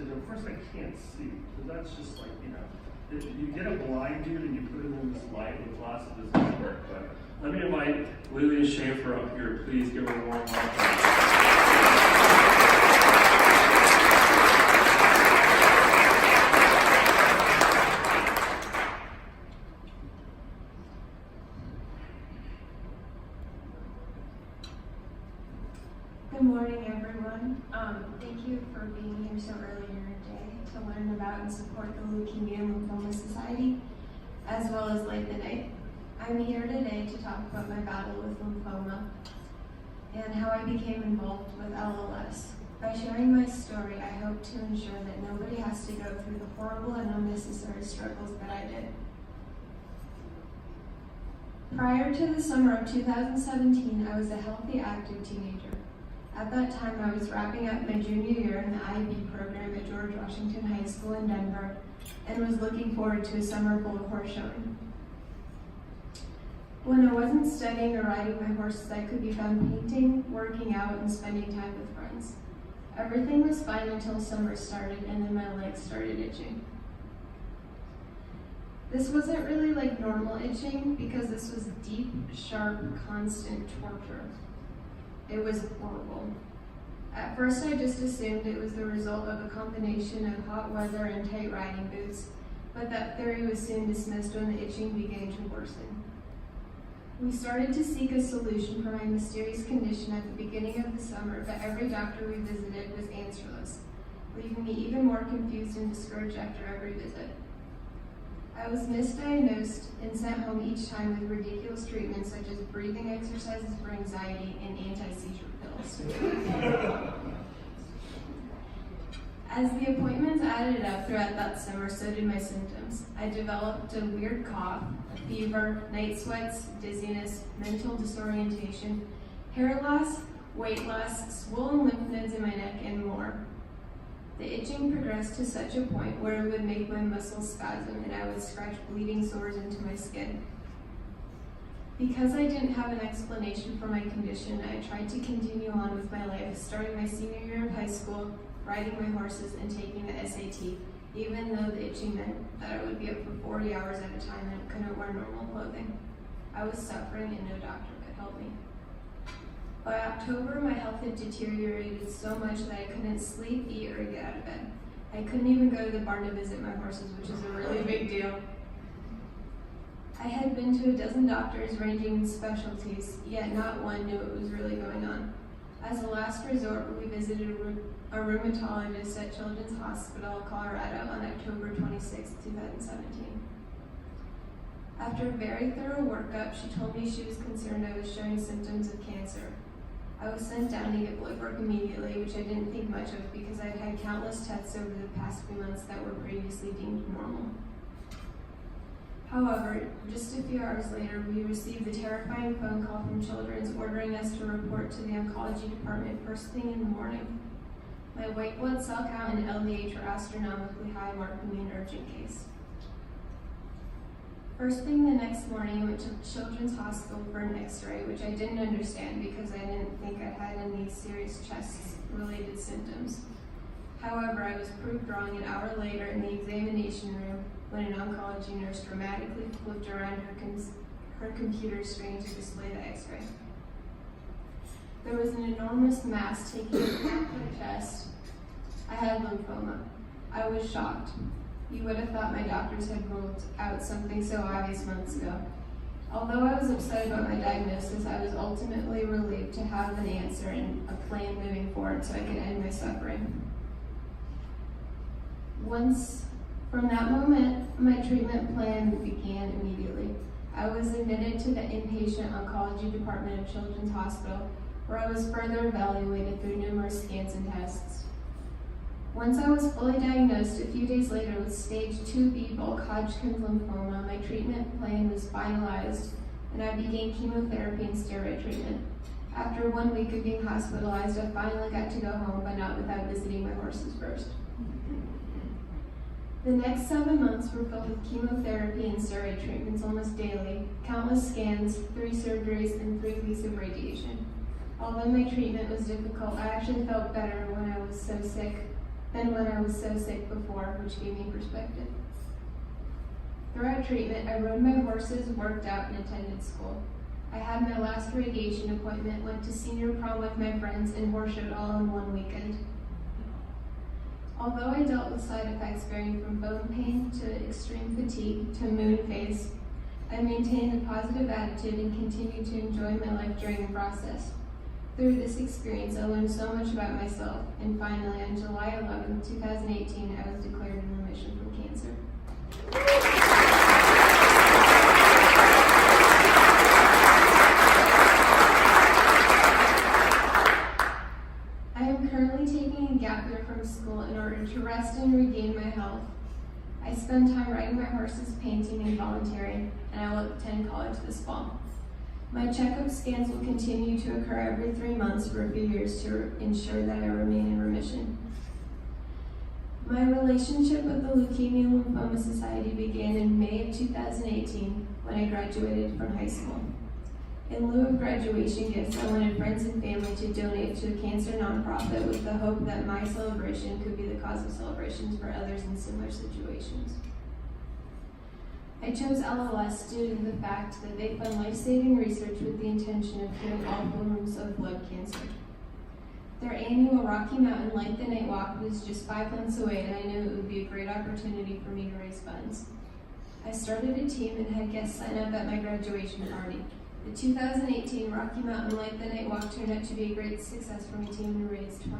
said, of course I can't see, because that's just like, if you get a blind dude and you put him in this light with glasses, it doesn't work. But let me invite Lilian Schaffer up here. Please give her a warm welcome. Good morning, everyone. Thank you for being here so early in your day to learn about and support the Leukemia and Lymphoma Society, as well as Light the Night. I'm here today to talk about my battle with lymphoma and how I became involved with LLS. By sharing my story, I hope to ensure that nobody has to go through the horrible and unnecessary struggles that I did. Prior to the summer of 2017, I was a healthy, active teenager. At that time, I was wrapping up my junior year in the IB program at George Washington High School in Denver and was looking forward to a summer full of horse showing. When I wasn't studying or riding my horses, I could be found painting, working out, and spending time with friends. Everything was fine until summer started, and then my legs started itching. This wasn't really like normal itching because this was deep, sharp, constant torture. It was horrible. At first, I just assumed it was the result of a combination of hot weather and tight riding boots, but that theory was soon dismissed when the itching began to worsen. We started to seek a solution for my mysterious condition at the beginning of the summer, but every doctor we visited was answerless, leaving me even more confused and discouraged after every visit. I was misdiagnosed and sent home each time with ridiculous treatments such as breathing exercises for anxiety and anti-seizure pills. As the appointments added up throughout that summer, so did my symptoms. I developed a weird cough, a fever, night sweats, dizziness, mental disorientation, hair loss, weight loss, swollen lymph nodes in my neck, and more. The itching progressed to such a point where it would make my muscles spasm and I would scratch bleeding sores into my skin. Because I didn't have an explanation for my condition, I tried to continue on with my life, starting my senior year of high school, riding my horses, and taking the SAT, even though the itching meant that I would be up for 40 hours at a time and couldn't wear normal clothing. I was suffering and no doctor could help me. By October, my health had deteriorated so much that I couldn't sleep, eat, or get out of bed. I couldn't even go to the barn to visit my horses, which is a really big deal. I had been to a dozen doctors ranging in specialties, yet not one knew what was really going on. As a last resort, we visited a rheumatologist at Children's Hospital, Colorado on October 26, 2017. After a very thorough workup, she told me she was concerned I was showing symptoms of cancer. I was sent down to get blood work immediately, which I didn't think much of because I'd had countless tests over the past few months that were previously deemed normal. However, just a few hours later, we received a terrifying phone call from Children's ordering us to report to the oncology department first thing in the morning. My white blood cell count and LDH were astronomically high, marking me an urgent case. First thing the next morning, I went to Children's Hospital for an x-ray, which I didn't understand because I didn't think I had any serious chest-related symptoms. However, I was proved wrong an hour later in the examination room when an oncology nurse dramatically flipped around her computer screen to display the x-ray. There was an enormous mass taking up half my chest. I had lymphoma. I was shocked. You would have thought my doctors had ruled out something so obvious months ago. Although I was upset about my diagnosis, I was ultimately relieved to have an answer and a plan moving forward so I could end my suffering. From that moment, my treatment plan began immediately. I was admitted to the inpatient oncology department of Children's Hospital, where I was further evaluated through numerous scans and tests. Once I was fully diagnosed, a few days later with stage 2B bulk Hodgkin's lymphoma, my treatment plan was finalized and I began chemotherapy and steroid treatment. After 1 week of being hospitalized, I finally got to go home, but not without visiting my horses first. The next 7 months were filled with chemotherapy and steroid treatments almost daily, countless scans, 3 surgeries, and 3 weeks of radiation. Although my treatment was difficult, I actually felt better when I was so sick. than when I was so sick before, which gave me perspective. Throughout treatment, I rode my horses, worked out, and attended school. I had my last radiation appointment, went to senior prom with my friends, and horseshowed all in one weekend. Although I dealt with side effects varying from bone pain to extreme fatigue to moon phase, I maintained a positive attitude and continued to enjoy my life during the process. Through this experience, I learned so much about myself, and finally, on July 11, 2018, I was declared in remission from cancer. I am currently taking a gap year from school in order to rest and regain my health. I spend time riding my horses, painting, and volunteering, and I will attend college this fall. My checkup scans will continue to occur every 3 months for a few years to ensure that I remain in remission. My relationship with the Leukemia and Lymphoma Society began in May of 2018 when I graduated from high school. In lieu of graduation gifts, I wanted friends and family to donate to a cancer nonprofit with the hope that my celebration could be the cause of celebrations for others in similar situations. I chose LLS due to the fact that they fund life-saving research with the intention of curing all forms of blood cancer. Their annual Rocky Mountain Light the Night Walk was just 5 months away, and I knew it would be a great opportunity for me to raise funds. I started a team and had guests sign up at my graduation party. The 2018 Rocky Mountain Light the Night Walk turned out to be a great success for my team and raised $20,000.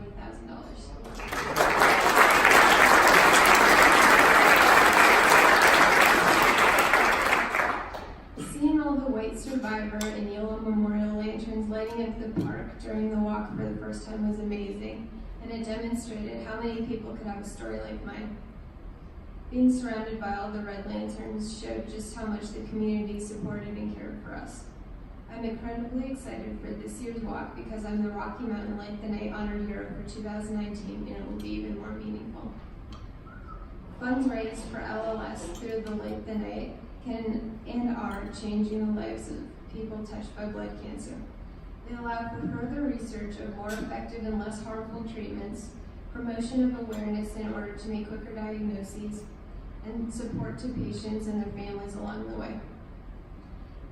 Seeing all the White Survivor and Yellow Memorial lanterns lighting up the park during the walk for the first time was amazing, and it demonstrated how many people could have a story like mine. Being surrounded by all the red lanterns showed just how much the community supported and cared for us. I'm incredibly excited for this year's walk because I'm the Rocky Mountain Light the Night Honored Hero for 2019, and it will be even more meaningful. Funds raised for LLS through the Light the Night can and are changing the lives of people touched by blood cancer. They allow for further research of more effective and less harmful treatments, promotion of awareness in order to make quicker diagnoses, and support to patients and their families along the way.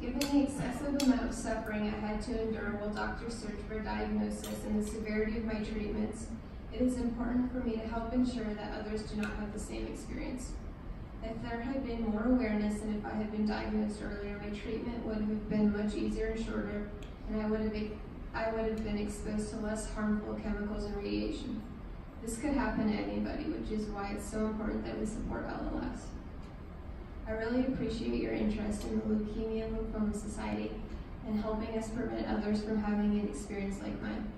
Given the excessive amount of suffering I had to endure while doctors searched for a diagnosis and the severity of my treatments, it is important for me to help ensure that others do not have the same experience. If there had been more awareness and if I had been diagnosed earlier, my treatment would have been much easier and shorter, and I would have been exposed to less harmful chemicals and radiation. This could happen to anybody, which is why it's so important that we support LLS. I really appreciate your interest in the Leukemia and Lymphoma Society and helping us prevent others from having an experience like mine.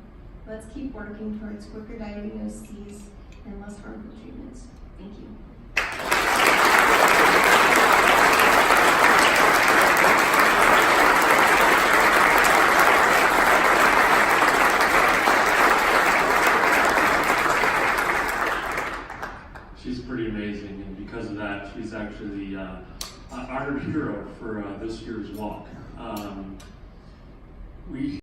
Let's keep working towards quicker diagnoses and less harmful treatments. Thank you. She's pretty amazing, and because of that, she's actually the honored hero for this year's walk. We